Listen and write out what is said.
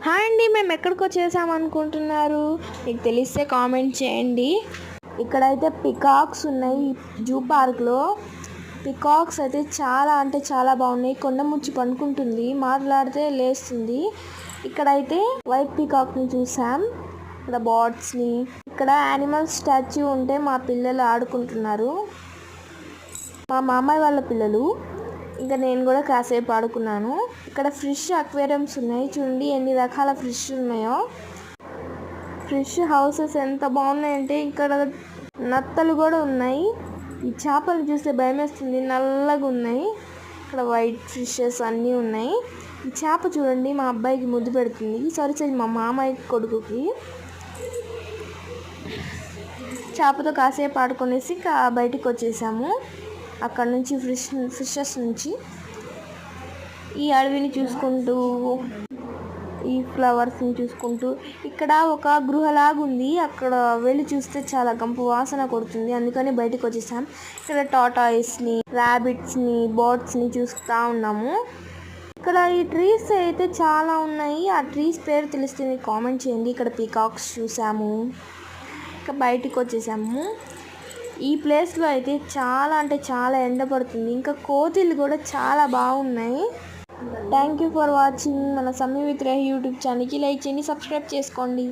Hi అండి, మేము ఎక్కడికి వచ్చేసామనుకుంటున్నారు? మీకు తెలిస్తే కామెంట్ చేయండి. ఇక్కడైతే పికాక్స్ ఉన్నాయి. జూ పార్క్లో పికాక్స్ అయితే చాలా అంటే చాలా బాగున్నాయి. కొండ ముచ్చి పనుకుంటుంది, మాట్లాడితే లేస్తుంది. ఇక్కడైతే వైట్ పికాక్ని చూసాం, ఇక్కడ బర్డ్స్ని. ఇక్కడ యానిమల్ స్టాచ్యూ ఉంటే మా పిల్లలు ఆడుకుంటున్నారు, మా మామయ్య వాళ్ళ పిల్లలు. ఇంకా నేను కూడా కాసేపు ఆడుకున్నాను. ఇక్కడ ఫిష్ అక్వేరియంస్ ఉన్నాయి, చూడండి ఎన్ని రకాల ఫిష్ ఉన్నాయో. ఫిష్ హౌసెస్ ఎంత బాగున్నాయంటే ఇక్కడ నత్తలు కూడా ఉన్నాయి. ఈ చేపలు చూస్తే భయమేస్తుంది, నల్లగా ఉన్నాయి. ఇక్కడ వైట్ ఫిషెస్ అన్నీ ఉన్నాయి. ఈ చేప చూడండి మా అబ్బాయికి ముద్దు పెడుతుంది, సారీ మా మామయ్య కొడుకుకి. చేపతో కాసేపు ఆడుకునేసి బయటికి వచ్చేసాము. అక్కడ నుంచి ఫిషెస్ నుంచి ఈ అడవిని చూసుకుంటూ, ఈ ఫ్లవర్స్ని చూసుకుంటూ, ఇక్కడ ఒక గృహలాగా ఉంది. అక్కడ వెళ్ళి చూస్తే చాలా గంపు వాసన కొడుతుంది, అందుకని బయటకు వచ్చేసాం. ఇక్కడ టాటాయిస్ని, ర్యాబిట్స్ని, బర్డ్స్ని చూస్తూ ఉన్నాము. ఇక్కడ ఈ ట్రీస్ అయితే చాలా ఉన్నాయి. ఆ ట్రీస్ పేరు తెలిస్తే మీకు కామెంట్ చేయండి. ఇక్కడ పీకాక్స్ చూసాము, ఇక బయటకు వచ్చేసాము. ఈ ప్లేస్లో అయితే చాలా అంటే చాలా ఎండ పడుతుంది. ఇంకా కోతులు కూడా చాలా బాగున్నాయి. Thank you for watching. మన సమ్మీ విత్ రహి యూట్యూబ్ ఛానల్కి లైక్ చేయండి, సబ్స్క్రైబ్ చేసుకోండి.